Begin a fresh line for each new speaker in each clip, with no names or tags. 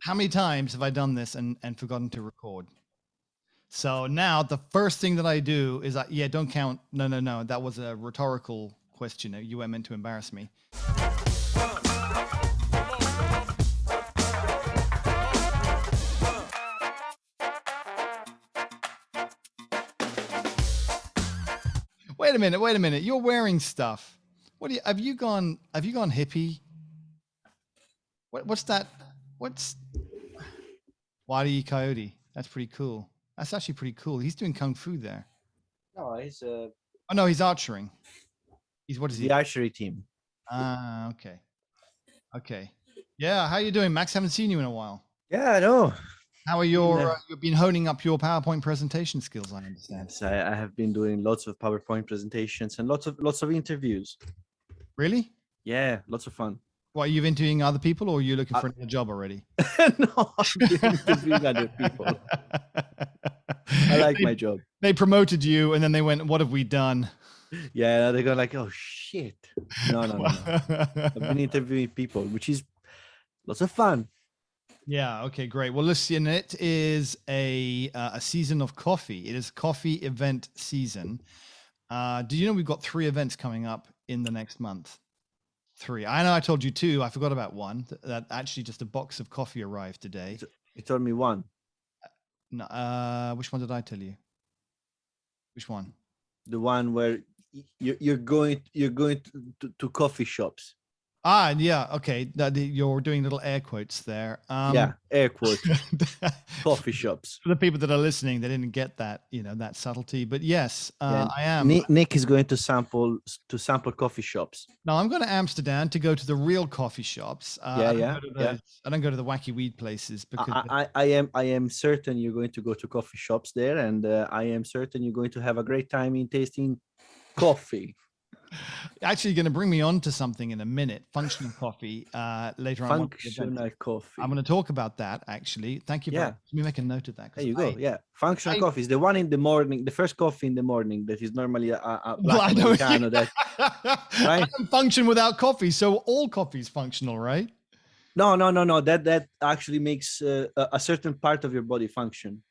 how many times have I done this and forgotten to record? So now the first thing that I do is, yeah, don't count. No. That was a rhetorical question. You weren't meant to embarrass me. Wait a minute. You're wearing stuff. What do you, have you gone hippie? What's that? What's Wadi Coyote? That's pretty cool. That's actually pretty cool. He's doing kung fu there.
No, he's
Oh no, he's archering. What is he?
The archery team.
Ah, okay. Yeah, how you doing, Max? Haven't seen you in a while.
Yeah, I know.
How are your? You've been honing up your PowerPoint presentation skills, I understand.
Yes, I have been doing lots of PowerPoint presentations and lots of interviews.
Really?
Yeah, lots of fun.
What, are you interviewing other people, or are you looking for another job already?
No, I'm interviewing other people. I like my job.
They promoted you, and then they went, "What have we done?"
Yeah, they go like, "Oh shit!" No. I've been interviewing people, which is lots of fun.
Yeah. Okay. Great. Well, listen, it is a season of coffee. It is coffee event season. Do you know we've got 3 events coming up in the next month? 3. I know I told you 2. I forgot about one. That actually just a box of coffee arrived today.
You told me 1.
No. Which one did I tell you? Which one?
The one where you're going to coffee shops.
Yeah. Okay. You're doing little air quotes there.
Yeah, air quotes. Coffee shops.
For the people that are listening, they didn't get that, that subtlety. But yes, I am.
Nick is going to sample coffee shops.
No, I'm going to Amsterdam to go to the real coffee shops. I don't go to the wacky weed places because
I am certain you're going to go to coffee shops there, and I am certain you're going to have a great time in tasting coffee.
Actually going to bring me on to something in a minute. Functional coffee later on.
Functional coffee.
I'm going to talk about that actually. Thank you. Let me make a note of that.
There you go. Yeah. Functional coffee is the one in the morning, the first coffee in the morning that is normally a black Americano. That, right?
I can function without coffee. So all coffee is functional, right?
No. That actually makes a certain part of your body function.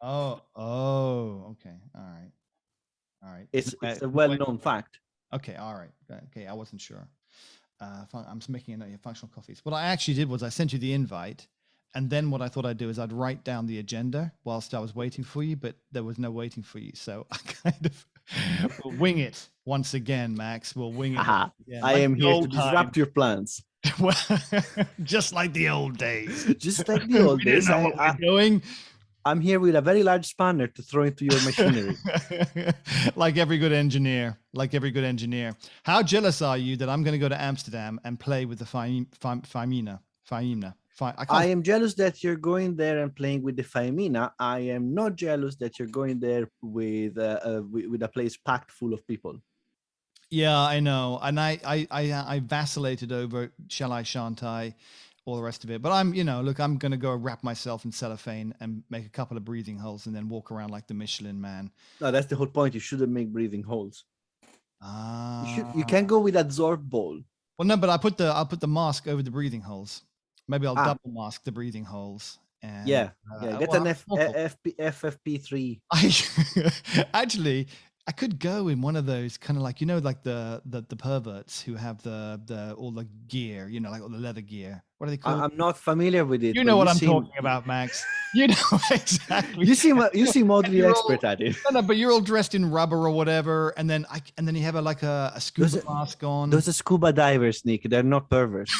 Oh, okay. All right.
It's a well-known fact.
Okay. All right. Okay. I wasn't sure. I'm just making a note of functional coffees. What I actually did was I sent you the invite. And then what I thought I'd do is I'd write down the agenda whilst I was waiting for you, but there was no waiting for you. So I kind of will wing it once again, Max. We'll wing it.
Yeah, I am here to disrupt your plans.
Just like the old days.
Just like the old days. I'm here with a very large spanner to throw into your machinery.
Like every good engineer. How jealous are you that I'm going to go to Amsterdam and play with the Faimina?
I am jealous that you're going there and playing with the Faimina. I am not jealous that you're going there with a place packed full of people.
Yeah, I know. And I vacillated over shall I, shan't I, all the rest of it. But I'm going to go wrap myself in cellophane and make a couple of breathing holes and then walk around like the Michelin man.
No, that's the whole point. You shouldn't make breathing holes. You can go with adsorb bowl.
Well, no, but I'll put the mask over the breathing holes. Maybe I'll double mask the breathing holes. And,
get an FFP3.
Actually, I could go in one of those kind of like, like the perverts who have all the gear, like all the leather gear. What are they called?
I'm not familiar with it.
You know what I'm talking about, Max. You know exactly.
You seem oddly expert at it.
No, but you're all dressed in rubber or whatever, and then you have a scuba mask on.
Those are scuba divers, Nick. They're not perverts.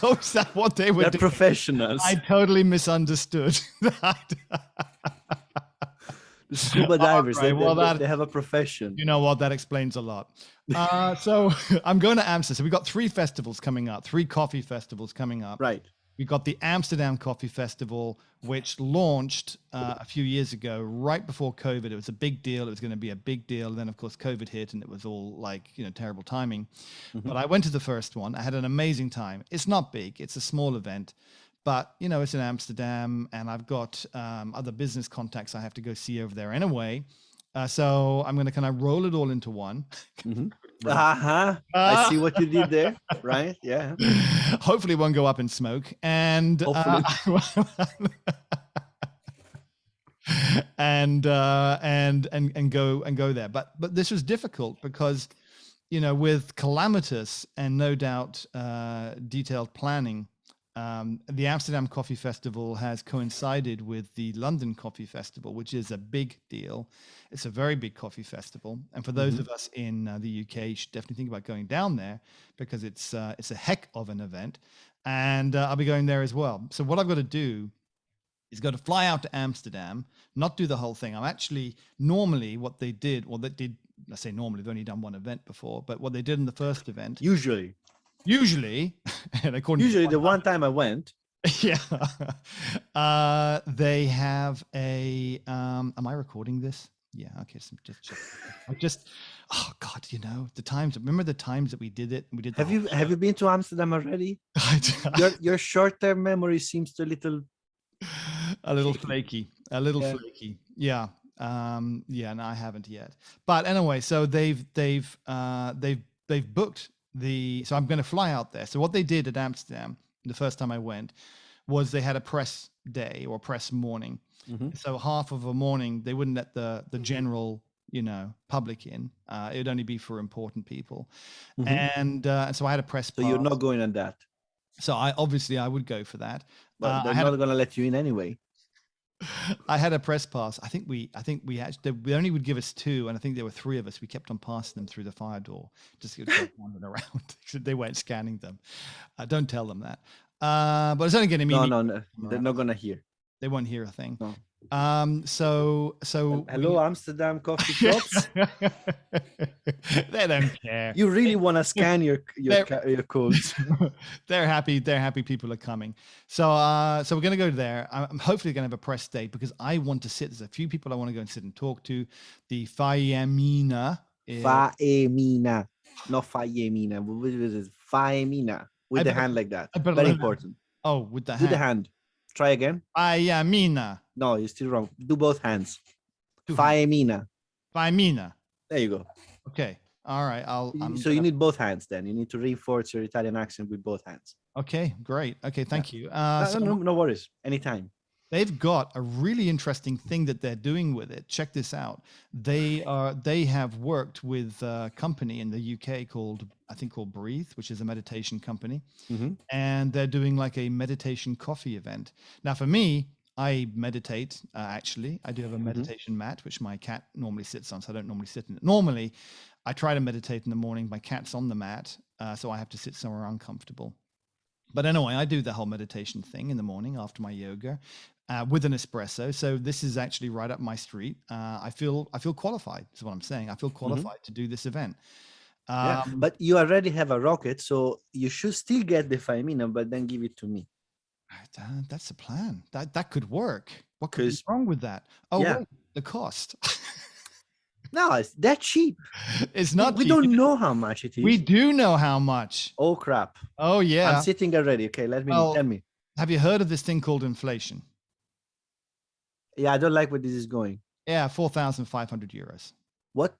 Oh, is that what they were doing?
They're professionals.
I totally misunderstood that.
The scuba divers, they have a profession.
You know what? That explains a lot. So I'm going to Amsterdam. So we've got 3 festivals coming up, 3 coffee festivals coming up.
Right.
We've got the Amsterdam Coffee Festival, which launched a few years ago, right before COVID. It was a big deal. It was going to be a big deal. And then, of course, COVID hit and it was all like, terrible timing. Mm-hmm. But I went to the first one. I had an amazing time. It's not big. It's a small event. But, it's in Amsterdam, and I've got other business contacts I have to go see over there anyway. So I'm going to kind of roll it all into one.
Mm-hmm. I see what you did there, right? Yeah.
Hopefully it won't go up in smoke. And
Hopefully.
and go there. But this was difficult because, with calamitous and no doubt detailed planning, the Amsterdam Coffee Festival has coincided with the London Coffee Festival, which is a big deal. It's a very big coffee festival, and for those of us in the UK, you should definitely think about going down there because it's a heck of an event, and I'll be going there as well. So what I've got to do is got to fly out to Amsterdam, not do the whole thing. I'm actually normally what they did, I say normally, they've only done one event before, but what they did in the first event, usually, and
usually the one time I went,
yeah, they have a. Am I recording this? Yeah. Okay. So just check. Oh God, the times. Remember the times that we did it. We did.
Have you been to Amsterdam already? Your short-term memory seems a little
flaky. Flaky. Yeah. Yeah. No, I haven't yet. But anyway, so they've booked the. So I'm going to fly out there. So what they did at Amsterdam the first time I went was they had a press day or press morning. So half of a morning they wouldn't let the general public in. It would only be for important people. And so I had a press pass.
So you're not going on that.
So I would go for that.
But they're not going to let you in anyway.
I had a press pass. I think we actually, they only would give us 2, and I think there were 3 of us. We kept on passing them through the fire door, just wandering around. They weren't scanning them. Don't tell them that. But it's only going to mean
no. They're not going to hear.
They won't hear a thing.
No.
So
hello, Amsterdam coffee shops.
They don't care.
You really want to scan your codes.
They're happy people are coming. So we're going to go there. I'm hopefully going to have a press day because I want to sit. There's a few people I want to go and sit and talk to. The Faemina,
not Faemina. What is it? Faemina with the hand like that. Very important.
Oh, with the hand.
Do the hand. Try again.
Faemina.
No, you're still wrong. Do both hands. Faemina. There you go.
Okay. All right.
You need both hands then. You need to reinforce your Italian accent with both hands.
Okay, great. Okay, thank you.
No worries. Anytime.
They've got a really interesting thing that they're doing with it. Check this out. They have worked with a company in the UK called Breathe, which is a meditation company. And they're doing like a meditation coffee event. Now for me, I meditate, actually. I do have a meditation mat, which my cat normally sits on, so I don't normally sit in it. Normally, I try to meditate in the morning. My cat's on the mat, so I have to sit somewhere uncomfortable. But anyway, I do the whole meditation thing in the morning after my yoga with an espresso. So this is actually right up my street. I feel qualified, is what I'm saying. I feel qualified to do this event.
But you already have a rocket, so you should still get the Faemina, but then give it to me.
That's the plan. That could work. What could be wrong with that? Oh, yeah. Wait, the cost.
No, it's that cheap.
It's not.
We don't know how much it is.
We do know how much.
Oh crap!
Oh yeah.
I'm sitting already. Okay, tell me.
Have you heard of this thing called inflation?
Yeah, I don't like where this is going.
Yeah, 4,500 euros.
What?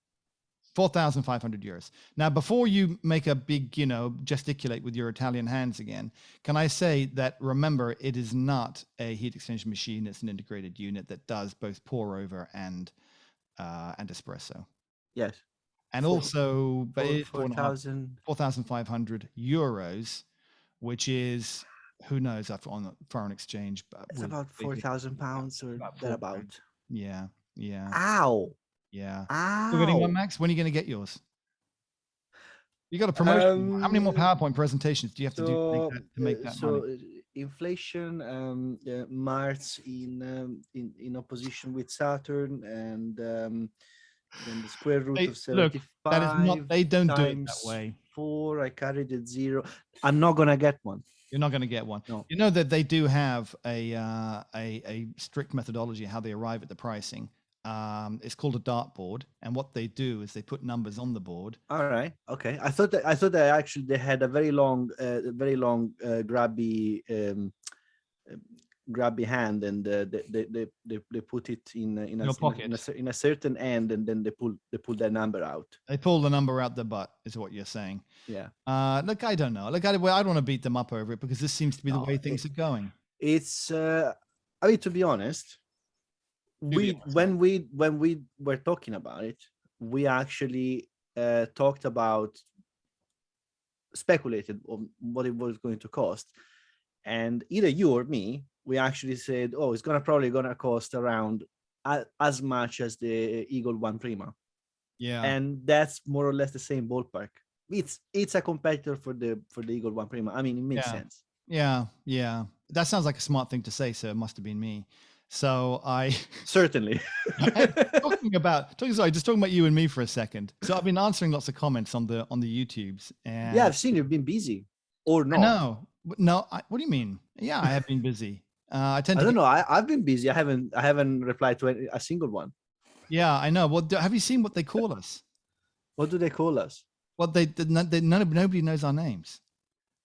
4,500 euros. Now, before you make a big, gesticulate with your Italian hands again, can I say that, remember, it is not a heat exchanger machine. It's an integrated unit that does both pour over and espresso.
Yes.
And also, but it's
4,500
euros, which is, who knows, on foreign exchange. But
it's about 4,000 pounds or thereabout.
Yeah.
Ow.
Yeah.
Ow.
Still getting one, Max? When are you going to get yours? You got a promotion. How many more PowerPoint presentations do you have to do to make that money?
Inflation, Mars in opposition with Saturn, and then the square root of 75.
Look, that is not. They don't do it that way.
4. I carried it 0. I'm not gonna get one.
You're not going to get one.
No.
You know that they do have a strict methodology how they arrive at the pricing. It's called a dartboard, and what they do is they put numbers on the board.
All right, okay. I thought that actually they had a very long grabby grabby hand, and they put it in
your pocket.
in a certain end, and then they pull their number out.
They pull the number out the butt, is what you're saying.
Yeah.
Look, I don't know. Look, I don't want to beat them up over it because this seems to be the way things are going.
It's I mean, to be honest, when we were talking about it, we actually speculated on what it was going to cost, and either you or me, we actually said, oh, it's probably gonna cost around as much as the Eagle One Prima.
Yeah,
and that's more or less the same ballpark. It's a competitor for the Eagle One Prima. I mean, it makes sense.
Yeah. That sounds like a smart thing to say, so it must have been me. So I
certainly
talking about you and me for a second. So I've been answering lots of comments on the YouTubes, and
yeah, I've seen you've been busy or not.
No. What do you mean? Yeah, I have been busy. I
don't know. I've been busy. I haven't replied to a single one.
Yeah, I know. Well, have you seen what they call us?
What do they call us?
Well, nobody knows our names.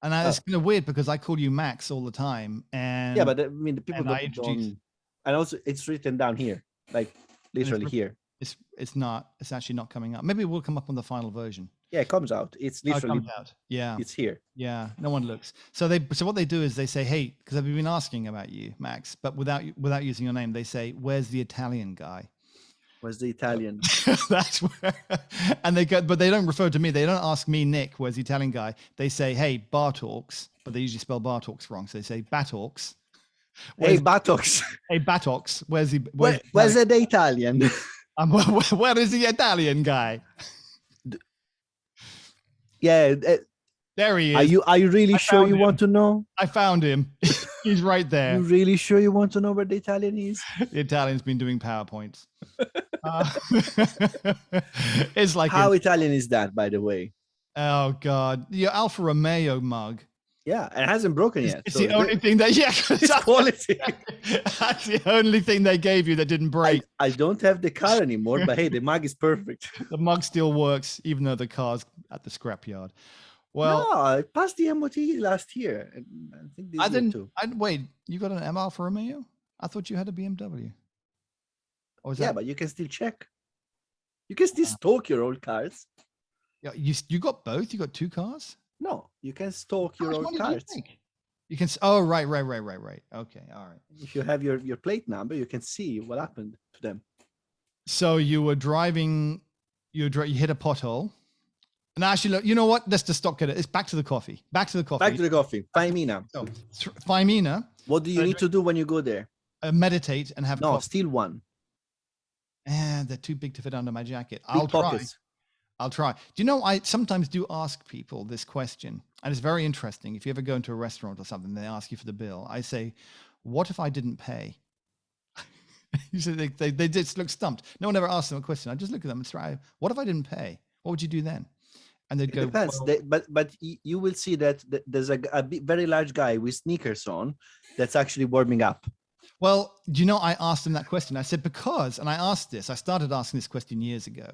And it's kind of weird because I call you Max all the time. And
yeah, but I mean, the people don't. And also, it's written down here, like literally here.
It's not. It's actually not coming up. Maybe it will come up on the final version.
Yeah, it comes out. It's literally
it comes out. Yeah,
it's here.
Yeah, no one looks. So what they do is they say, "Hey," because I've been asking about you, Max, but without using your name, they say, "Where's the Italian guy?"
Where's the Italian?
That's where, and they go, but they don't refer to me. They don't ask me, Nick, where's the Italian guy? They say, hey, Bartalks, but they usually spell Bartalks wrong. So they say Batalks.
Hey, Batalks.
Hey, Batalks. Where's the
Italian?
Where is the Italian guy?
Yeah.
There he is.
Are you really sure you want to know?
I found him. He's right there.
You really sure you want to know where the Italian is?
The Italian's been doing PowerPoints. It's like
how Italian is that, by the way?
Oh God, your Alfa Romeo mug.
Yeah, it hasn't broken yet.
It's the only thing that
it's quality.
That's the only thing they gave you that didn't break.
I don't have the car anymore, but hey, the mug is perfect.
The mug still works, even though the car's at the scrapyard. Well,
no, I passed the MOT last year. I think this year too.
Wait, you got an Alfa Romeo? I thought you had a BMW.
But you can still check. You can still stalk your old cars.
Yeah, you got both? You got two cars?
No, you can stalk your old cars.
You can. Oh, right. Okay, all right.
If you have your plate number, you can see what happened to them.
So you were driving. You hit a pothole. And actually, look, you know what? Let's just stop it. It's back to the coffee. Back to the coffee.
Faimina.
So, Faimina.
What do you need to do when you go there?
Meditate and have coffee.
No, steal one.
And they're too big to fit under my jacket. I'll try. Do you know, I sometimes do ask people this question, and it's very interesting. If you ever go into a restaurant or something, they ask you for the bill. I say, what if I didn't pay? Usually they just look stumped. No one ever asks them a question. I just look at them and say, what if I didn't pay? What would you do then? And they'd go,
depends. Well, but you will see that there's a very large guy with sneakers on that's actually warming up.
Well, do you know, I asked him that question. I said, I started asking this question years ago,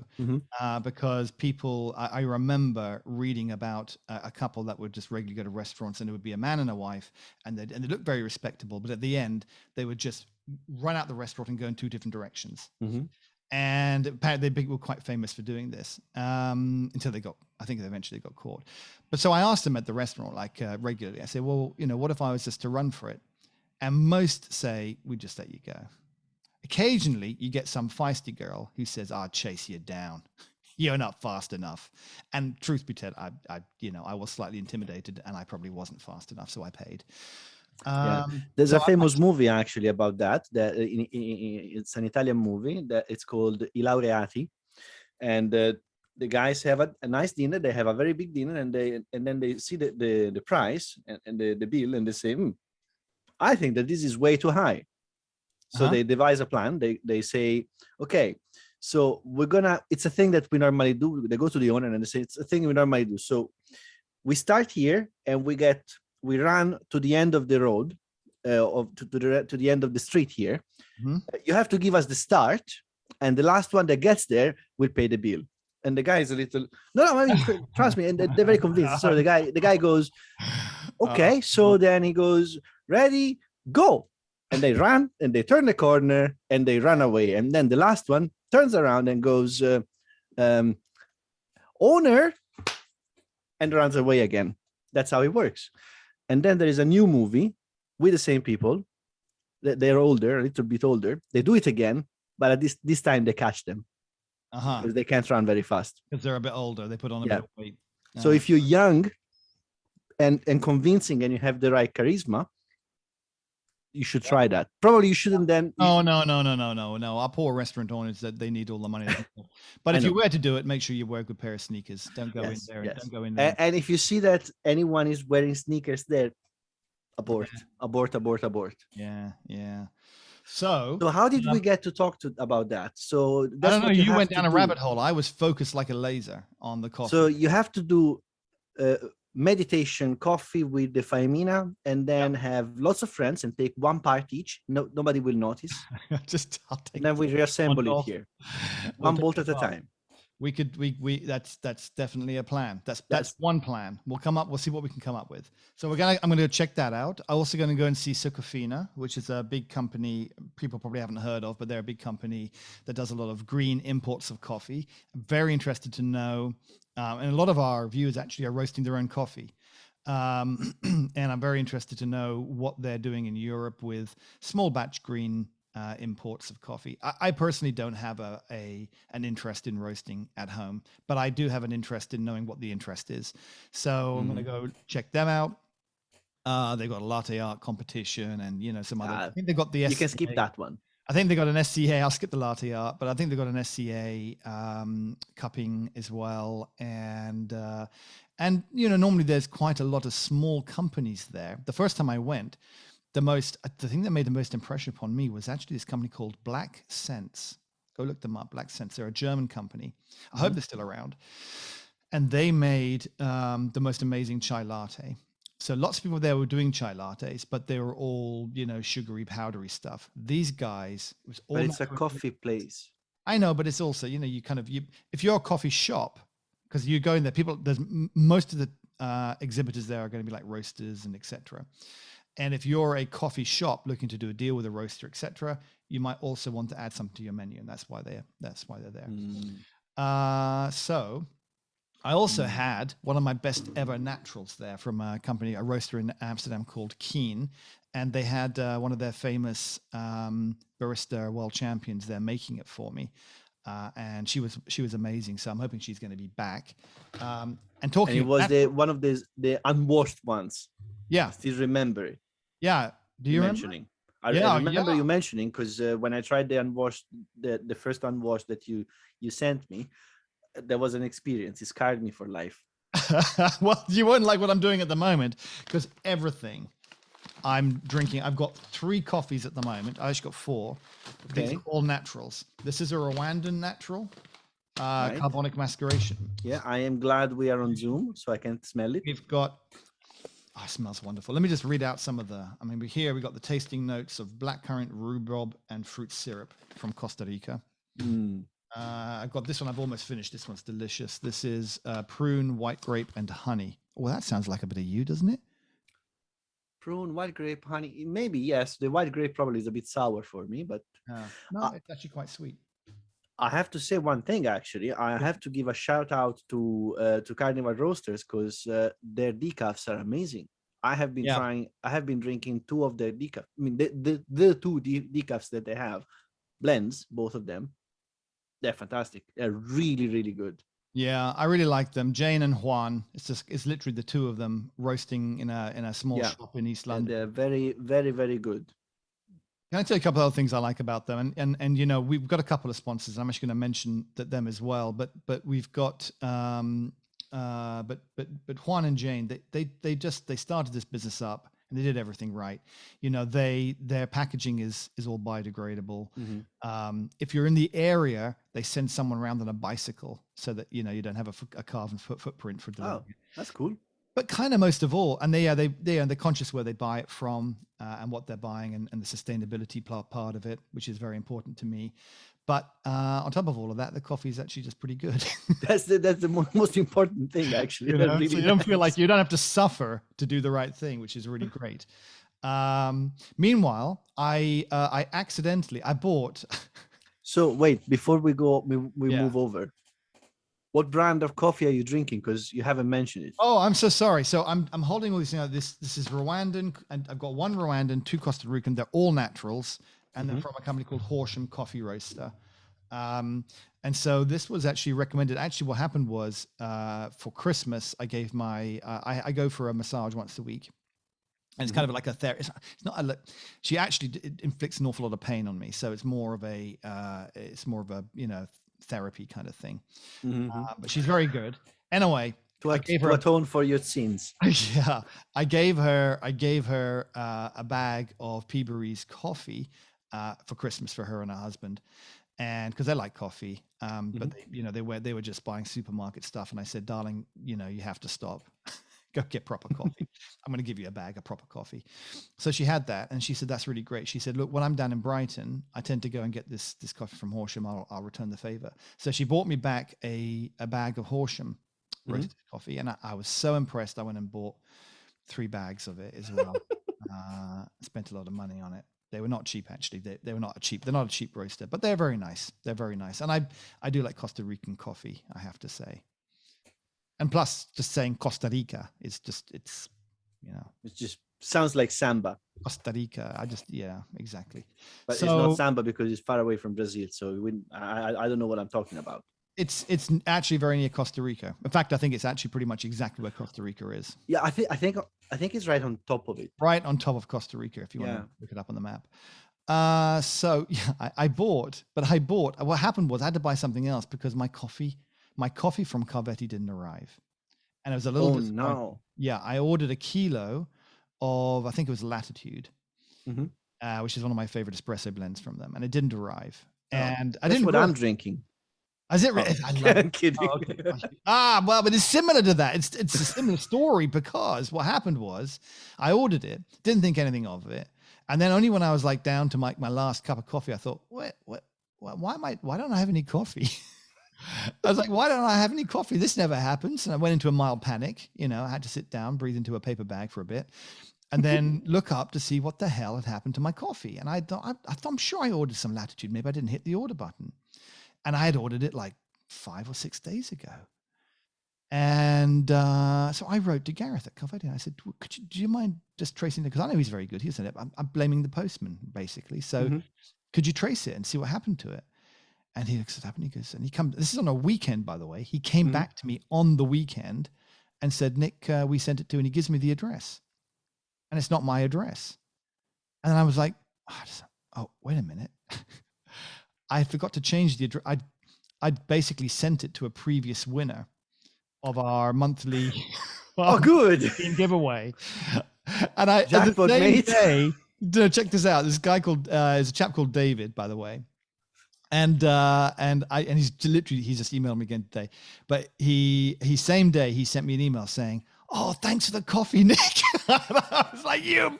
because I remember reading about a couple that would just regularly go to restaurants, and it would be a man and a wife, and they looked very respectable. But at the end, they would just run out the restaurant and go in two different directions. Mm-hmm. And apparently they were quite famous for doing this until I think they eventually got caught. But so I asked them at the restaurant, regularly, I said, well, what if I was just to run for it? And most say, we just let you go. Occasionally, you get some feisty girl who says, I'll chase you down. You're not fast enough. And truth be told, I was slightly intimidated, and I probably wasn't fast enough, so I paid.
There's a famous movie actually about that. It's an Italian movie that it's called I Laureati, and the guys have a nice dinner. They have a very big dinner, and then they see the price and the bill, and they say, I think that this is way too high. So they devise a plan. They say, okay, so it's a thing that we normally do. They go to the owner and they say, it's a thing we normally do. So we start here and we run to the end of the road, to the end of the street here. Mm-hmm. You have to give us the start, and the last one that gets there will pay the bill. And the guy is a little, trust me, and they're very convinced. So the guy goes, okay. So then he goes, ready, go. and they run and they turn the corner and they run away. And then the last one turns around and goes, owner, and runs away again. That's how it works. And then there is a new movie with the same people. They're older, a little bit older. They do it again, but at this time they catch them because they can't run very fast.
Because they're a bit older. They put on a bit of weight.
So if you're young and convincing and you have the right charisma, you should try that. Probably you shouldn't then.
No. Our poor restaurant owners, that they need all the money. But if you were to do it, make sure you wear a good pair of sneakers. Don't go in there. Don't go in there.
And if you see that anyone is wearing sneakers there, abort.
Yeah. So
how did we get to talk about that? So
I don't know. You went down a rabbit hole. I was focused like a laser on the coffee.
So you have to do meditation coffee with the Faemina, and then have lots of friends and take one part each. Nobody will notice.
I'll take.
And then we reassemble it here, one bolt at a time.
We that's definitely a plan. That's one plan. We'll see what we can come up with. So I'm gonna go check that out. I'm also gonna go and see Sucofina, which is a big company people probably haven't heard of, but they're a big company that does a lot of green imports of coffee. I'm very interested to know, and a lot of our viewers actually are roasting their own coffee. And I'm very interested to know what they're doing in Europe with small batch green imports of coffee. I personally don't have an interest in roasting at home, but I do have an interest in knowing what the interest is. So I'm going to go check them out. They've got a latte art competition and, some other, I think they've got the SCA.
You can skip that one.
I think they got an SCA. I'll skip the latte art, but I think they got an SCA cupping as well. And normally there's quite a lot of small companies there. The first time I went, the thing that made the most impression upon me was actually this company called Black Sense. Go look them up, Black Sense. They're a German company. I hope they're still around. And they made the most amazing chai latte. So lots of people there were doing chai lattes, but they were all, sugary, powdery stuff. These guys, it was all.
But it's a coffee place.
I know, but it's also, if you're a coffee shop, because you go in there, most of the exhibitors there are going to be like roasters and etc. And if you're a coffee shop looking to do a deal with a roaster, etc., you might also want to add something to your menu, and that's why they're there. So I also had one of my best ever naturals there from a roaster in Amsterdam called Keane, and they had one of their famous barista world champions there making it for me, and she was amazing. So I'm hoping she's going to be back. And talking,
and it was one of the unwashed ones.
Yeah,
I still remember it.
Yeah, do you
mentioning?
remember?
I remember you mentioning, because when I tried the unwashed, the first unwashed that you sent me, there was an experience. It scarred me for life.
Well, you won't like what I'm doing at the moment, because everything I'm drinking, I've got 3 coffees at the moment. I actually got 4. Okay. These are all naturals. This is a Rwandan natural, carbonic maceration.
Yeah, I am glad we are on Zoom so I can smell it.
We've got. Oh, it smells wonderful. Let me just read out some of we got the tasting notes of blackcurrant, rhubarb, and fruit syrup from Costa Rica. I've got this one. I've almost finished. This one's delicious. This is prune, white grape, and honey. Well, that sounds like a bit of you, doesn't it?
Prune, white grape, honey. Maybe, yes. The white grape probably is a bit sour for me, but
no, it's actually quite sweet.
I have to say one thing, actually. I have to give a shout out to Carnival Roasters, because their decafs are amazing. I have been drinking 2 of their decaf. I mean, the 2 decafs that they have, blends, both of them. They're fantastic. They're really, really good.
Yeah, I really like them. Jane and Juan. It's literally the 2 of them roasting in a small shop in East London.
And they're very, very, very good.
Can I tell you a couple of other things I like about them? And we've got a couple of sponsors. I'm actually going to mention them as well. But we've got but Juan and Jane, they started this business up and they did everything right. Their packaging is all biodegradable. If you're in the area, they send someone around on a bicycle so that you don't have a carbon footprint for delivery.
Oh, that's cool.
But kind of most of all, and they're conscious where they buy it from and what they're buying and the sustainability part of it, which is very important to me. But on top of all of that, the coffee is actually just pretty good.
That's the most important thing, actually.
So you don't feel like you don't have to suffer to do the right thing, which is really great. Meanwhile, I accidentally I bought.
So wait, before we
Yeah.
move over, what brand of coffee are you drinking? Because you haven't mentioned it.
Oh, I'm so sorry. So I'm holding all these. This is Rwandan, and I've got one Rwandan, two Costa Rican. They're all naturals, and they're from a company called Horsham Coffee Roaster. And so this was actually recommended. Actually, what happened was for Christmas, I gave my I go for a massage once a week. And it's kind of like a therapy. It's not a. She actually inflicts an awful lot of pain on me, so it's more of a therapy kind of thing. But she's very good. Anyway, I gave her
to atone for your sins.
Yeah, I gave her a bag of Peaberry's coffee for Christmas for her and her husband, and because they like coffee, but they were just buying supermarket stuff, and I said, darling, you have to stop. Go get proper coffee. I'm going to give you a bag of proper coffee. So she had that, and she said, that's really great. She said, look, when I'm down in Brighton, I tend to go and get this coffee from Horsham. I'll return the favor. So she bought me back a bag of Horsham roasted coffee, and I was so impressed. I went and bought 3 bags of it as well. Spent a lot of money on it. They were not cheap, actually. They were not cheap. They're not a cheap roaster, but they're very nice. They're very nice, and I do like Costa Rican coffee, I have to say. And plus, just saying Costa Rica is just, it
just sounds like samba.
Costa Rica. Exactly.
But it's not samba because it's far away from Brazil. So I don't know what I'm talking about.
It's actually very near Costa Rica. In fact, I think it's actually pretty much exactly where Costa Rica is.
Yeah, I think it's right on top of it.
Right on top of Costa Rica, if you want to look it up on the map. I bought. What happened was I had to buy something else because my coffee from Carvetii didn't arrive, and it was a little disappointing.
No.
Yeah, I ordered a kilo of, I think it was Latitude, which is one of my favorite espresso blends from them, and it didn't arrive. And I didn't.
That's what I'm drinking.
Is it really?
I'm kidding.
Oh, okay. Well, but it's similar to that. It's a similar story because what happened was I ordered it, didn't think anything of it, and then only when I was like down to my last cup of coffee, I thought, why don't I have any coffee? I was like, why don't I have any coffee? This never happens. And I went into a mild panic. I had to sit down, breathe into a paper bag for a bit, and then look up to see what the hell had happened to my coffee. And I thought, I'm sure I ordered some Latitude. Maybe I didn't hit the order button. And I had ordered it like 5 or 6 days ago. And so I wrote to Gareth at Carvetii. I said, do you mind just tracing it? Because I know he's very good. He said, I'm blaming the postman, basically. So could you trace it and see what happened to it? And he looks it up and he goes, and he comes, this is on a weekend, by the way. He came back to me on the weekend and said, Nick, we sent it to, and he gives me the address. And it's not my address. And I was like, oh, wait a minute. I forgot to change the address. I'd basically sent it to a previous winner of our monthly
good
giveaway. And I,
Jackpot,
the same
mate.
day, check this out. This guy called, is a chap called David, by the way. And he's just emailed me again today, but he same day he sent me an email saying, oh, thanks for the coffee, Nick. And I was like, you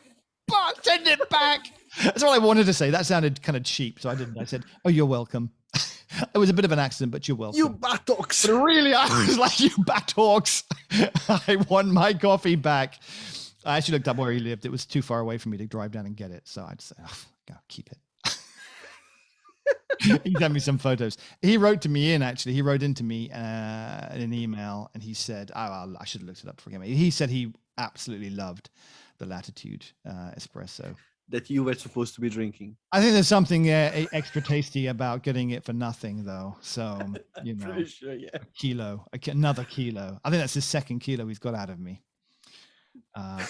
send it back. That's all I wanted to say. That sounded kind of cheap, so I didn't. I said, oh, you're welcome. It was a bit of an accident, but you're welcome.
You buttocks.
But really, I was like, you buttocks. I want my coffee back. I actually looked up where he lived. It was too far away for me to drive down and get it, so I just said, keep it. He sent me some photos. He wrote into me in an email, and he said, I should have looked it up for him. He said he absolutely loved the Latitude espresso
that you were supposed to be drinking.
I think there's something extra tasty about getting it for nothing, though. So,
Pretty sure, yeah.
Another kilo. I think that's the second kilo he's got out of me. Anyway,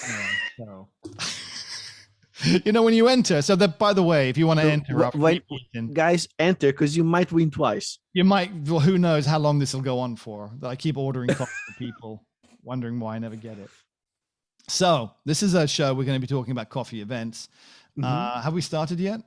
so... when you enter, so that, by the way, if you want to enter,
guys, enter, because you might win twice.
You might. Well, who knows how long this will go on for? That I keep ordering coffee for people, wondering why I never get it. So this is a show we're going to be talking about coffee events. Have we started yet?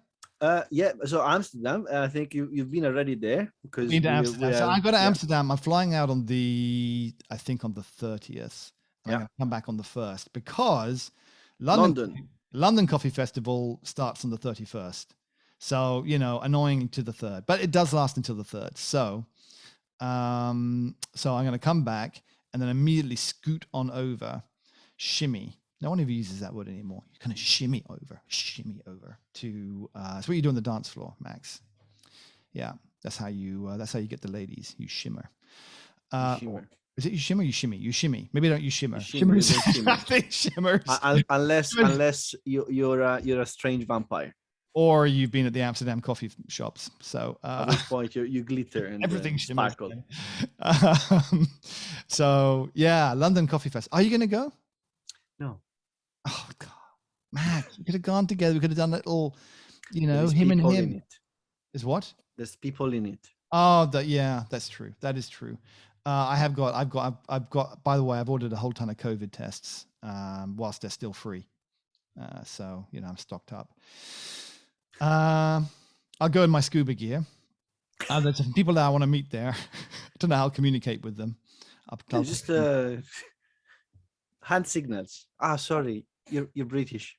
Yeah. So Amsterdam. I think you've been already there because
been to Amsterdam. So I go to Amsterdam. I'm flying out on the 30th. I'm going to come back on the 1st because London Coffee Festival starts on the 31st. So, annoying to the 3rd, but it does last until the 3rd. So, I'm going to come back and then immediately scoot on over, shimmy No one ever uses that word anymore. You kind of shimmy over to. That's what you do on the dance floor, Max. Yeah, that's how you get the ladies. You shimmer.
Shimmer.
Is it you shimmer? You shimmy. You shimmy. Maybe don't you shimmer.
You shimmer. You don't shimmer.
I think shimmers.
Unless you're a strange vampire.
Or you've been at the Amsterdam coffee shops. So
at which point you glitter and
everything
sparkle.
So yeah, London Coffee Fest. Are you going to go?
No.
Oh God, Max, we could have gone together. We could have done a little,
There's
him and
people
him.
in it.
Is what?
There's people in it.
Oh, that's true. That is true. I've got. By the way, I've ordered a whole ton of COVID tests whilst they're still free. So I'm stocked up. I'll go in my scuba gear. There's some people that I want to meet there. I don't know how I'll communicate with them.
Just hand signals. Sorry, you're British.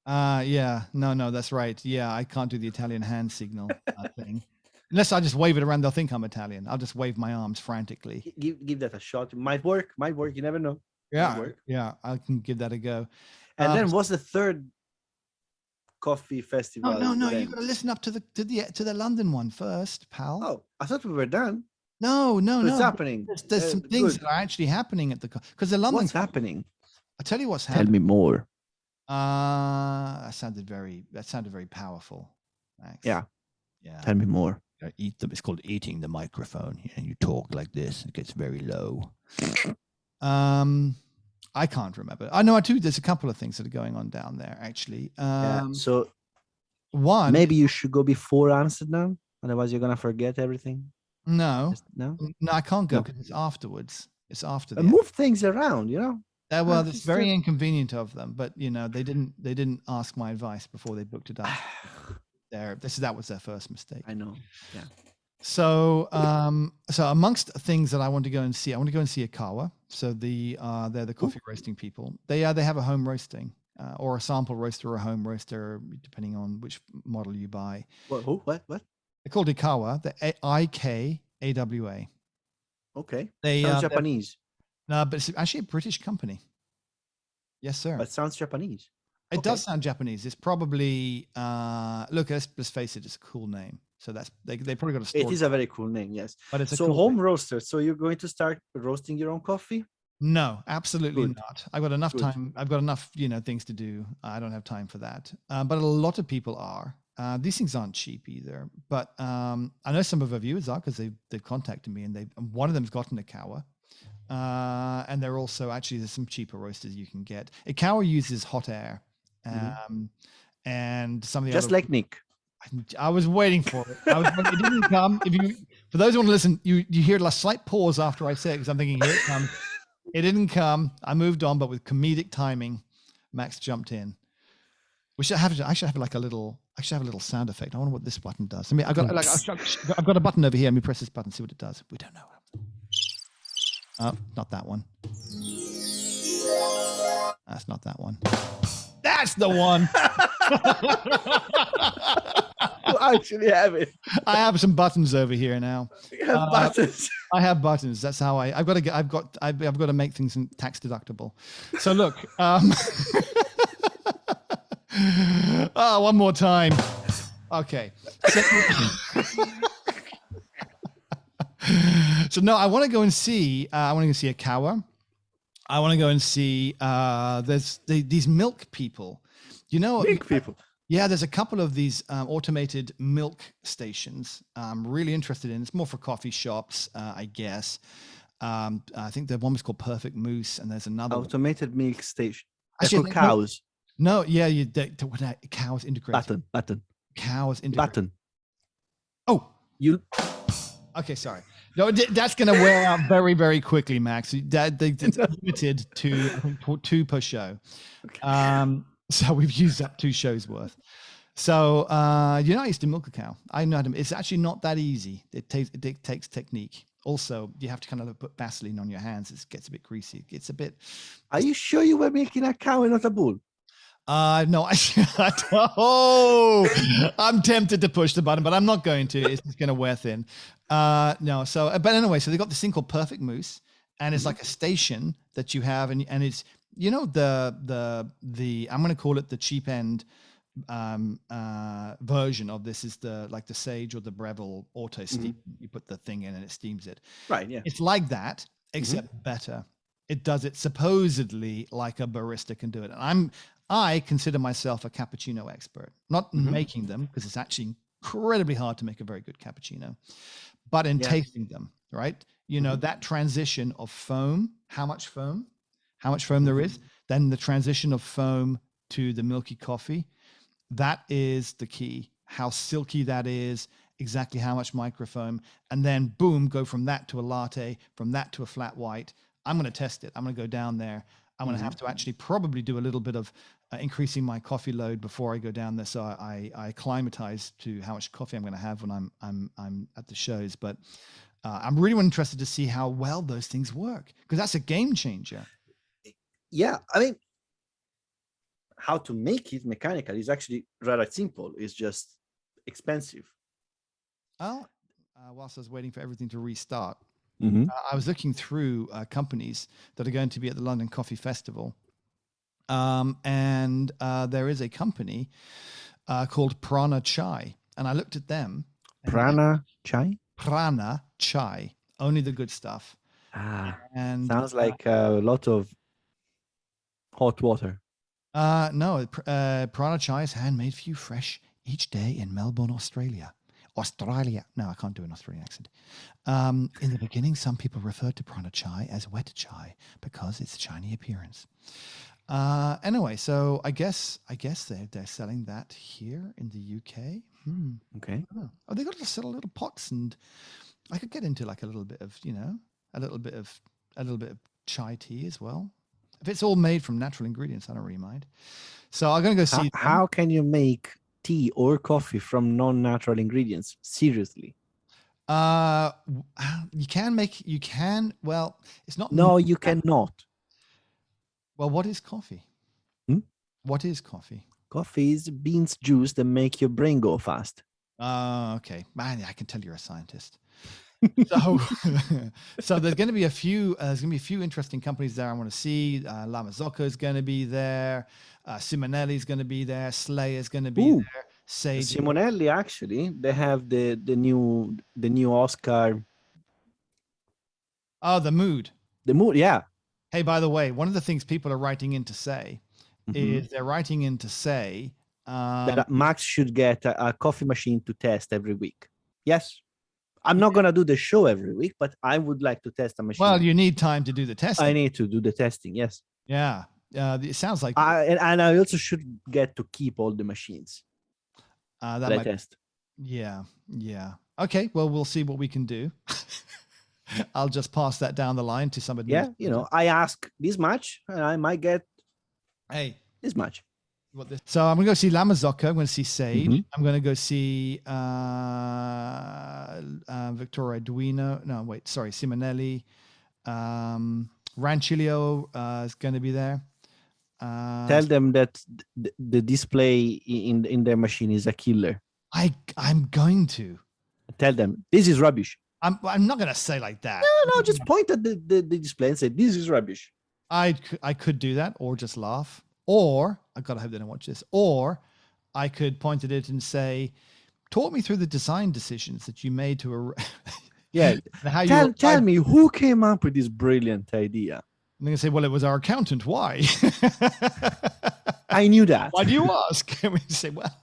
Yeah, no, that's right. Yeah, I can't do the Italian hand signal thing. Unless I just wave it around, they'll think I'm Italian. I'll just wave my arms frantically.
Give that a shot. Might work. You never know.
Yeah, I can give that a go.
And then what's the third coffee festival?
No. You got to listen up to the London one first, pal.
Oh, I thought we were done.
No.
What's happening?
There's some things that are actually happening at because the London.
What's happening?
I'll tell you what's happening.
Tell me more.
That sounded very powerful, Max.
Yeah. Tell me more.
Eat them. It's called eating the microphone, and you talk like this. It gets very low. I can't remember. I know there's a couple of things that are going on down there actually.
So
one,
maybe you should go before Amsterdam, otherwise you're gonna forget everything.
No, I can't go because it's afterwards. It's after.
Move things around,
Well, it's very inconvenient of them, but they didn't ask my advice before they booked it up. That was their first mistake.
I know. Yeah.
So amongst things that I want to go and see, I want to go and see Ikawa. So they're the coffee roasting people. They have a home roasting or a sample roaster or a home roaster, depending on which model you buy.
What?
They're called Ikawa. The Ikawa.
Okay.
Sounds
Japanese.
No, but it's actually a British company. Yes, sir.
But it sounds Japanese.
It does sound Japanese. It's probably look. Let's face it. It's a cool name. So they probably got a story.
It is a very cool name, yes.
But it's
cool home roaster. So you're going to start roasting your own coffee?
No, absolutely not. I've got enough time. I've got enough things to do. I don't have time for that. But a lot of people are. These things aren't cheap either. But I know some of our viewers are because they've contacted me and one of them's gotten a Ikawa. And they're also there's some cheaper roasters you can get. Ikawa uses hot air. And some of the
just like Nick.
I was waiting for it. It didn't come. For those who want to listen, you hear a slight pause after I say it because I'm thinking, here it comes. It didn't come. I moved on, but with comedic timing, Max jumped in. We should have like a little sound effect. I wonder what this button does. I've got a button over here. Let me press this button, see what it does. We don't know. Oh, not that one. That's not that one. That's the one.
You actually have it.
I have some buttons over here now.
You have buttons.
I have buttons. That's how I've got to make things tax deductible. So look, one more time. Okay. So no, I want to go and see. I want to go see Ikawa. I want to go and see. There's these milk people.
Milk people.
Yeah, there's a couple of these automated milk stations I'm really interested in. It's more for coffee shops, I guess. I think the one was called Perfect Moose, and there's another
automated milk station.
Actually,
for cows.
No, yeah, cows integrated.
Button.
Cows integrated.
Button.
Oh,
you.
Okay, sorry. No, that's going to wear out very, very quickly, Max. It's limited to I think 2 per show. Okay. So we've used up 2 shows worth. So I used to milk a cow. I know how to. It's actually not that easy. It takes technique. Also, you have to kind of put Vaseline on your hands. It gets a bit greasy. It's a bit.
Are you sure you were milking a cow and not a bull?
No, I'm tempted to push the button, but I'm not going to. It's just going to wear thin. No, so, but anyway, so they got this thing called Perfect Moose, and it's like a station that you have, and it's you know, the I'm going to call it the cheap end version of this is the like the Sage or the Breville auto steam. You put the thing in and it steams it.
Right. Yeah.
It's like that, except better. It does it supposedly like a barista can do it. And I consider myself a cappuccino expert, not in making them, because it's actually incredibly hard to make a very good cappuccino, but in tasting them, right? You know, that transition of foam, how much foam there is, then the transition of foam to the milky coffee, that is the key. How silky that is, exactly how much microfoam, and then boom, go from that to a latte, from that to a flat white. I'm going to test it. I'm going to go down there. I'm going to have to actually probably do a little bit of increasing my coffee load before I go down there, so I acclimatize to how much coffee I'm going to have when I'm at the shows. But I'm really interested to see how well those things work, because that's a game changer.
Yeah, I mean, how to make it mechanical is actually rather simple. It's just expensive.
Well, whilst I was waiting for everything to restart,
Mm-hmm.
I was looking through companies that are going to be at the London Coffee Festival. And there is a company called Prana Chai. And I looked at them.
Prana Chai?
Prana Chai. Only the good stuff.
And sounds like a lot of hot water.
No, Prana Chai is handmade for you fresh each day in Melbourne, Australia. No, I can't do an Australian accent. In the beginning, some people referred to Prana Chai as wet chai because its shiny appearance. Anyway, so I guess they're selling that here in the UK.
Okay.
Oh, they got to sell little pots, and I could get into like a little bit of a little bit of chai tea as well. If it's all made from natural ingredients, I don't really mind. So I'm gonna go see.
How can you make tea or coffee from non-natural ingredients? Seriously.
You can. Well, it's not.
No, you cannot.
Well, what is coffee? What is coffee?
Coffee is beans juice that make your brain go fast.
Okay, man, I can tell you're a scientist. So there's going to be a few. There's going to be a few interesting companies there I want to see. La Marzocco is going to be there. Simonelli is going to be there. Slay is going to be there. Sage.
Simonelli, actually, they have the new Oscar.
Oh, the mood.
The mood, yeah.
Hey, by the way, one of the things people are writing in to say is they're writing in to say
that Max should get a coffee machine to test every week. Yes. I'm not going to do the show every week, but I would like to test a machine.
Well, you need time to do the testing.
I need to do the testing, yes.
Yeah. It sounds like...
and I also should get to keep all the machines that I test.
Yeah. Okay, well, we'll see what we can do. I'll just pass that down the line to somebody.
Yeah, I ask this much, and I might get this much.
So I'm going to go see La Marzocco. I'm going to see Sage. I'm going to go see Victoria Duino. No, wait, sorry, Simonelli. Rancilio is going to be there.
Tell them that the display in their machine is a killer.
I'm going to.
Tell them, this is rubbish.
I'm not going to say like that.
No, just point at the display and say, this is rubbish.
I could do that, or just laugh. Or, I gotta hope they don't watch this, or I could point at it and say, talk me through the design decisions that you made to
tell me who came up with this brilliant idea.
I'm going to say, well, it was our accountant. Why?
I knew that.
Why do you ask? And we say, well,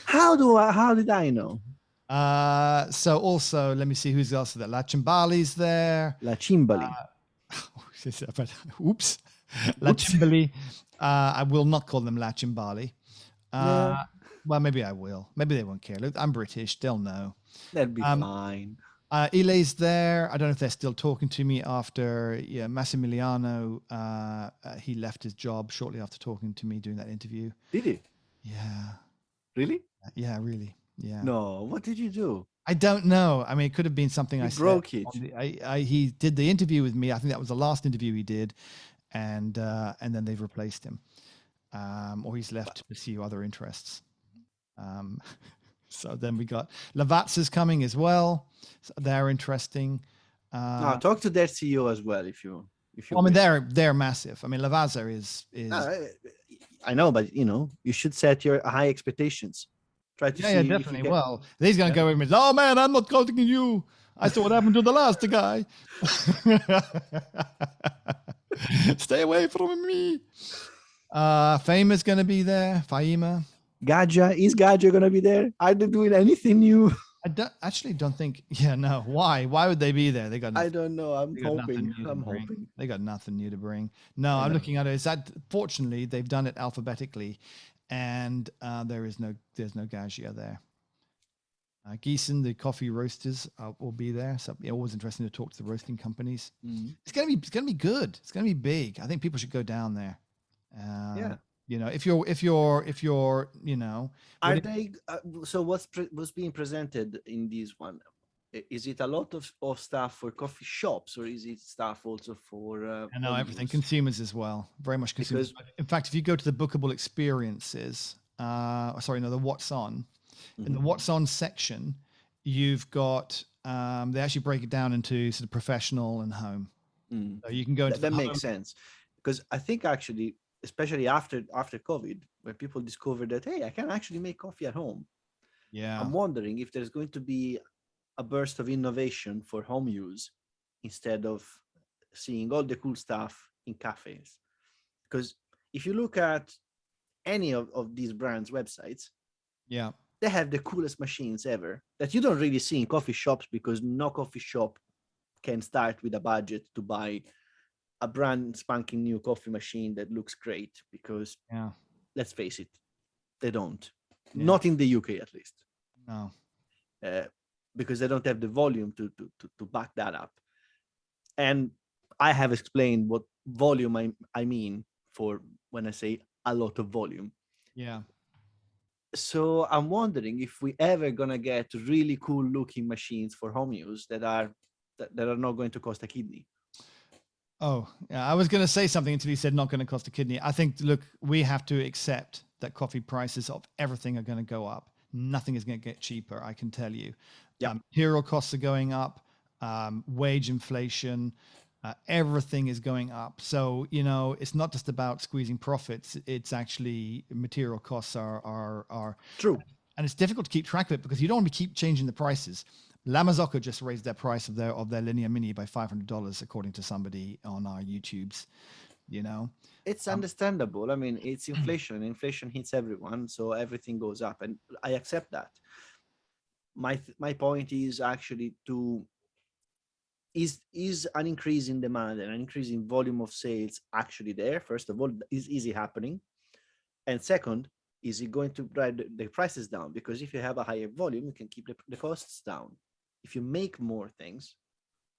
how did I know?
So also, let me see who's else there. La Cimbali's there.
La Cimbali.
Oops. La Cimbali. I will not call them La Cimbali. Well, maybe I will. Maybe they won't care. Look, I'm British. They'll know.
That'd be fine.
Ile's there. I don't know if they're still talking to me after Massimiliano. He left his job shortly after talking to me doing that interview.
Did he?
Yeah.
Really?
Yeah, really. Yeah.
No. What did you do?
I don't know. I mean, it could have been something I
broke it.
He did the interview with me. I think that was the last interview he did. And then they've replaced him, or he's left to pursue other interests. So then we got Lavazza's coming as well. So they're interesting.
Talk to their CEO as well if you. if you
I mean,
wish.
they're massive. I mean, Lavazza is
I know, but you should set your high expectations. Try to
yeah,
see if you
definitely.
get.
Well, he's gonna
Yeah.
go in with, oh man, I'm not counting you. I saw what happened to the last guy. Stay away from me. Fame is gonna be there. Faima.
Gaja, is Gaja gonna be there? Are they doing anything new?
Actually don't think. Yeah, no. Why? Why would they be there? They got
I
nothing.
don't know. I'm
They got nothing
hoping.
new to
I'm
bring.
hoping.
They got nothing new to bring. No,
I
I'm
know.
looking at it. Is that fortunately they've done it alphabetically, and there's no Gaggia there. Gießen, the coffee roasters, will be there. So always interesting to talk to the roasting companies.
Mhm.
It's gonna be good. It's gonna be big. I think people should go down there.
Yeah.
If you're
Are they? So what's being presented in this one? Is it a lot of stuff for coffee shops, or is it stuff also for
I know
home
everything
use?
consumers as well, very much consumers.
Because
In fact, if you go to the bookable experiences, the what's on, in the what's on section, you've got they actually break it down into sort of professional and home. So you can go into
that
the
makes
home.
sense, because I think actually, especially after COVID, where people discovered that, hey, I can actually make coffee at home.
Yeah,
I'm wondering if there's going to be a burst of innovation for home use instead of seeing all the cool stuff in cafes. Because if you look at any of these brands' websites,
yeah,
they have the coolest machines ever that you don't really see in coffee shops, because no coffee shop can start with a budget to buy a brand spanking new coffee machine that looks great, because
yeah,
let's face it, they don't.
yeah.
Not in the UK, at least,
No,
uh, because they don't have the volume to back that up. And I have explained what volume I mean for when I say a lot of volume.
yeah.
So I'm wondering if we ever gonna get really cool looking machines for home use that are not going to cost a kidney.
Oh, yeah. I was going to say something until you said not going to cost a kidney. I think, look, we have to accept that coffee prices of everything are going to go up. Nothing is going to get cheaper, I can tell you.
Yeah.
Material costs are going up, wage inflation, everything is going up. So, it's not just about squeezing profits. It's actually material costs are
True.
and it's difficult to keep track of it because you don't want to keep changing the prices. La Marzocco just raised their price of their Linea Mini by $500, according to somebody on our YouTubes.
It's understandable. I mean, it's inflation. Inflation hits everyone, so everything goes up, and I accept that. My point is actually to is an increase in demand and an increase in volume of sales actually there? First of all, is it happening? And second, is it going to drive the prices down? Because if you have a higher volume, you can keep the costs down. If you make more things,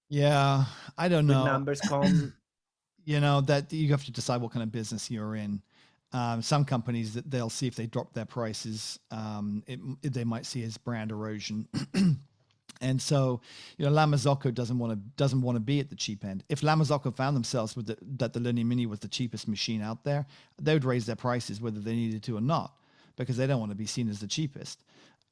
Yeah, I don't
with
know.
numbers come.
That you have to decide what kind of business you're in. Some companies that they'll see if they drop their prices, they might see as brand erosion. And so, La Marzocco doesn't want to be at the cheap end. If La Marzocco found themselves with that the Linea Mini was the cheapest machine out there, they would raise their prices whether they needed to or not, because they don't want to be seen as the cheapest.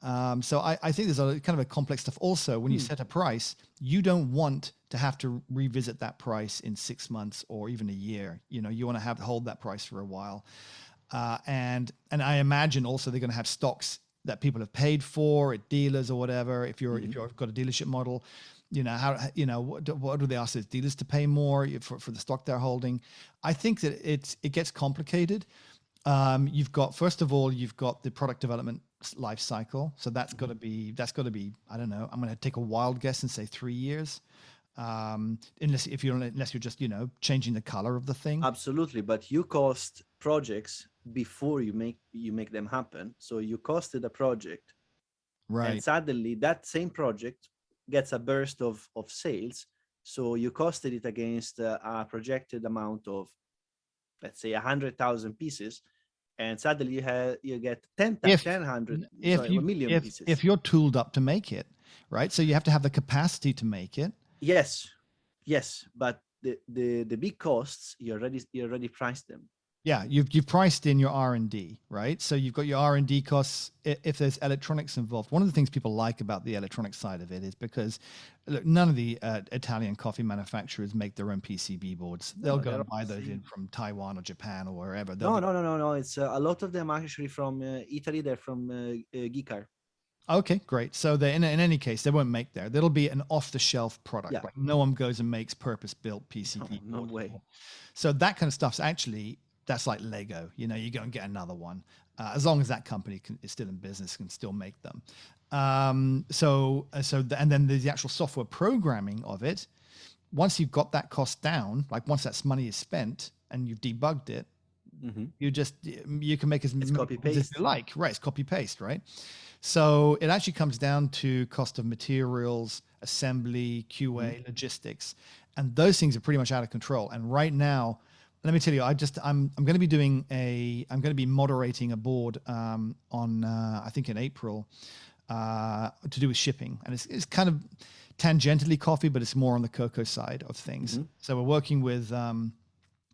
So I think there's a kind of a complex stuff. Also, when you set a price, you don't want to have to revisit that price in 6 months or even a year. You want to hold that price for a while. And I imagine also they're going to have stocks that people have paid for at dealers or whatever. If you've got a dealership model, what do they ask those dealers to pay more for the stock they're holding? I think that it gets complicated. You've got, first of all, you've got the product development life cycle. So that's got to be, I don't know, I'm going to take a wild guess and say 3 years. Unless you're just, changing the color of the thing.
Absolutely. But you cost projects before you make them happen. So you costed a project,
right?
And suddenly that same project gets a burst of sales. So you costed it against a projected amount of, let's say, 100,000 pieces, and suddenly you get 1 million pieces.
If you're tooled up to make it, right? So you have to have the capacity to make it.
Yes, but the big costs you already priced them.
Yeah, you've priced in your R&D, right? So you've got your R&D costs if there's electronics involved. One of the things people like about the electronic side of it is because look, none of the Italian coffee manufacturers make their own PCB boards. They'll
No,
go
they're
and
all
buy
the
those in
same.
from Taiwan or Japan or wherever. They'll
No,
be
no, no, no, no. It's a lot of them are actually from Italy. They're from Geekar.
okay, great. So they in any case they won't make there. That'll be an off-the-shelf product.
Yeah.
Like no one goes and makes purpose-built
No,
PCB
no
boards.
way.
So that kind of stuff's actually that's like Lego. You know, you go and get another one, as long as that company is still in business, can still make them. And then there's the actual software programming of it. Once you've got that cost down, like once that money is spent and you've debugged it, you can make as
It's
many
copy
as
paste.
you like. Right, it's copy paste, right? So it actually comes down to cost of materials, assembly, QA, logistics, and those things are pretty much out of control. And right now, let me tell you, I'm going to be I'm going to be moderating a board on I think in April to do with shipping, and it's kind of tangentially coffee, but it's more on the cocoa side of things. So we're working with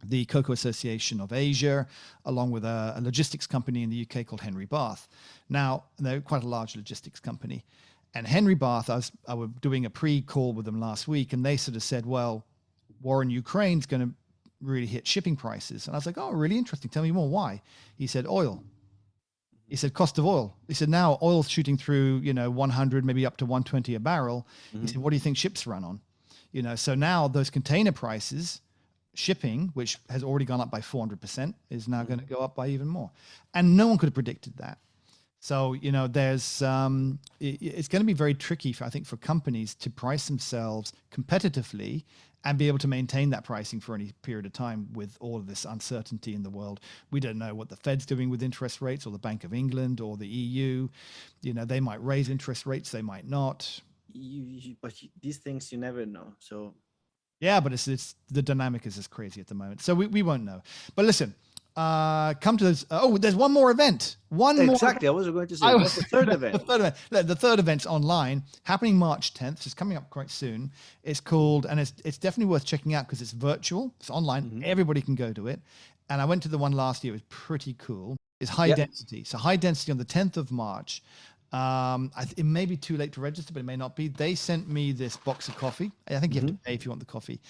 the Cocoa Association of Asia, along with a logistics company in the UK called Henry Bath. Now, they're quite a large logistics company. And Henry Bath, I was doing a pre-call with them last week, and they sort of said, well, war in Ukraine's going to really hit shipping prices. And I was like, oh, really interesting. Tell me more. Why? He said, oil. He said, cost of oil. He said, now oil's shooting through, 100, maybe up to 120 a barrel. He said, what do you think ships run on? So now those container prices, shipping, which has already gone up by 400%, is now going to go up by even more. And no one could have predicted that. So, there's it's going to be very tricky, I think, for companies to price themselves competitively and be able to maintain that pricing for any period of time with all of this uncertainty in the world. We don't know what the Fed's doing with interest rates, or the Bank of England, or the EU. They might raise interest rates, they might not.
But these things you never know. So
yeah, but it's the dynamic is just crazy at the moment. So we won't know. But listen, come to this. There's one more event.
Exactly. I was going to say, what's the third event?
The third event's online, happening March 10th. It's coming up quite soon. It's called, and it's definitely worth checking out because it's virtual. It's online. Everybody can go to it. And I went to the one last year. It was pretty cool. It's high density. So high density on the 10th of March. It may be too late to register, but it may not be. They sent me this box of coffee. I think you have to pay if you want the coffee.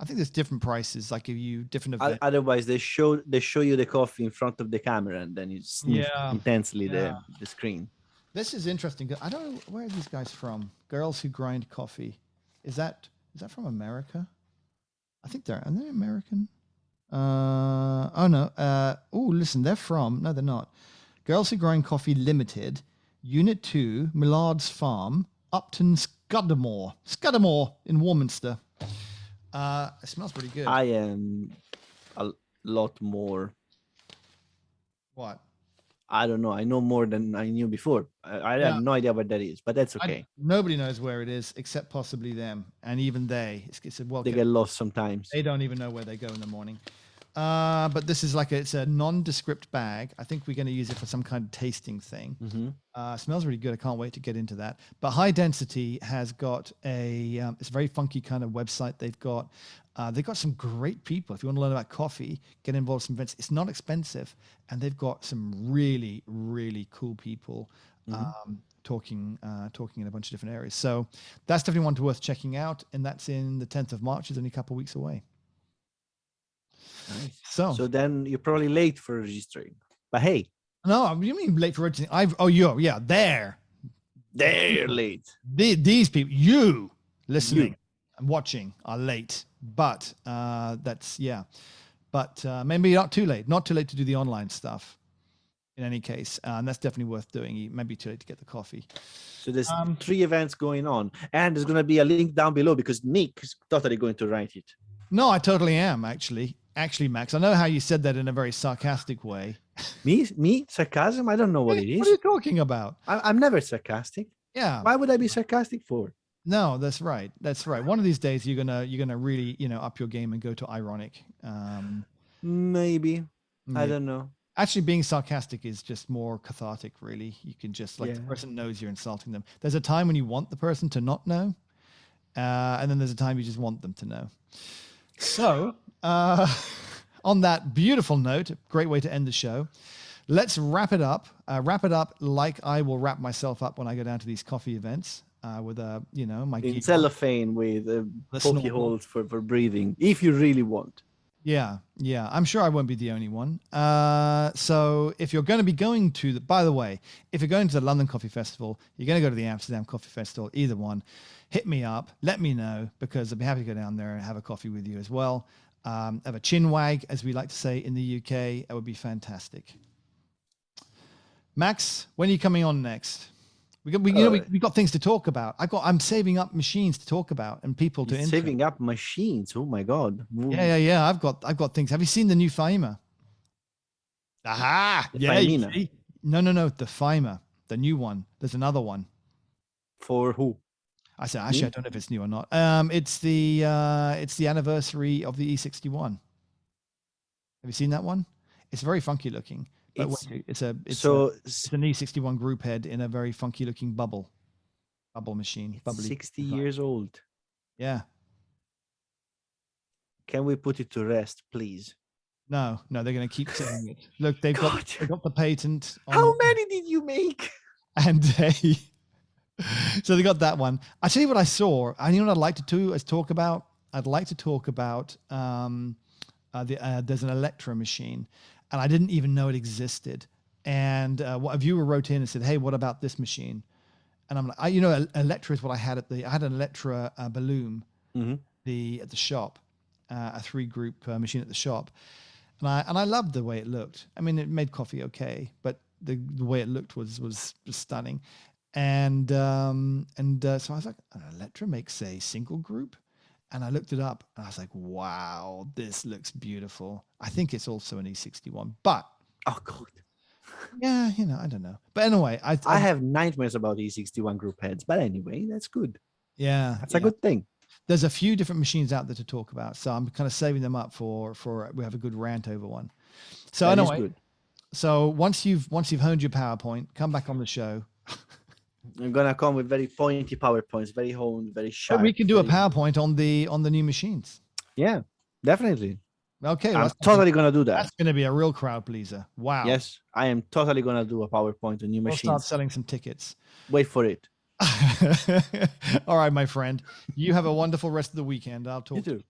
I think there's different prices, like if you different events.
Otherwise, they show you the coffee in front of the camera, and then you sniff intensely the screen.
This is interesting. I don't know, where are these guys from? Girls Who Grind Coffee. Is that from America? I think are they American? Oh no. Listen, they're from. No, they're not. Girls Who Grind Coffee Limited. Unit 2, Millard's Farm, Upton, Scudamore in Warminster. It smells pretty good.
I am a lot more.
What?
I don't know. I know more than I knew before. I have no idea what that is, but that's okay.
Nobody knows where it is except possibly them, and even they.
They get lost sometimes.
They don't even know where they go in the morning. But this is it's a nondescript bag. I think we're going to use it for some kind of tasting thing. Smells really good. I can't wait to get into that. But High Density has got it's a very funky kind of website. They've got some great people. If you want to learn about coffee, get involved in some events. It's not expensive, and they've got some really, really cool people talking in a bunch of different areas. So that's definitely one worth checking out, and that's in the 10th of March. It's only a couple of weeks away.
Nice.
So
then you're probably late for registering, but hey.
No, you mean late for registering? They're
late.
These people, you listening and watching, are late, but but maybe not too late to do the online stuff. In any case, and that's definitely worth doing. It might be too late to get the coffee.
So there's 3 events going on, and there's going to be a link down below because Nick is totally going to write it.
No, I totally am actually, Max. I know how you said that in a very sarcastic way.
Me? Sarcasm? I don't know what it is.
What are you talking about?
I'm never sarcastic.
Yeah.
Why would I be sarcastic for?
No, that's right. One of these days you're gonna really up your game and go to ironic.
Maybe. I don't know.
Actually, being sarcastic is just more cathartic, really. You can just the person knows you're insulting them. There's a time when you want the person to not know, and then there's a time you just want them to know. So On that beautiful note, great way to end the show. Let's wrap it up. Wrap it up like I will wrap myself up when I go down to these coffee events with my
in
gear
cellophane with pokey holes for breathing, if you really want.
Yeah. I'm sure I won't be the only one. So if you're going to be going to by the way, if you're going to the London Coffee Festival, you're going to go to the Amsterdam Coffee Festival, either one, hit me up, let me know, because I'd be happy to go down there and have a coffee with you as well. Have a chin wag, as we like to say in the UK. That would be fantastic. Max, when are you coming on next? We got things to talk about. I'm saving up machines to talk about and people to
saving up machines. Oh my God.
Yeah. I've got things. Have you seen the new Fimer? Aha. Yeah. No. The Fimer, the new one. There's another one.
For who?
I said, actually, I don't know if it's new or not. It's the anniversary of the E61. Have you seen that one? It's very funky looking. But it's an E61 group head in a very funky looking bubble machine.
It's 60 years old.
Yeah.
Can we put it to rest, please?
No, they're going to keep saying it. Look, they've got the patent.
How many did you make?
And so they got that one. I tell you what I saw. I know what I'd like to do is talk about. I'd like to talk about there's an Electra machine. And I didn't even know it existed. And a viewer wrote in and said, "Hey, what about this machine?" And I'm like, Electra is what I had I had an Electra balloon at the shop, a 3-group machine at the shop, and I loved the way it looked. I mean, it made coffee okay, but the way it looked was stunning. And so I was like, Electra makes a single group. And I looked it up and I was like, wow, this looks beautiful. I think it's also an E61, but.
Oh, God.
Yeah, I don't know. But anyway,
I have nightmares about E61 group heads. But anyway, that's good.
Yeah.
That's a good thing.
There's a few different machines out there to talk about. So I'm kind of saving them up for we have a good rant over one. So anyway, good. So once you've honed your PowerPoint, come back on the show.
I'm gonna come with very pointy PowerPoints, very honed, very sharp.
But we can do a PowerPoint on the new machines.
Yeah, definitely.
Okay,
I'm totally gonna do that.
That's gonna be a real crowd pleaser. Wow.
Yes, I am totally gonna do a PowerPoint on new machines.
We'll start selling some tickets.
Wait for it.
All right, my friend. You have a wonderful rest of the weekend. I'll talk to you.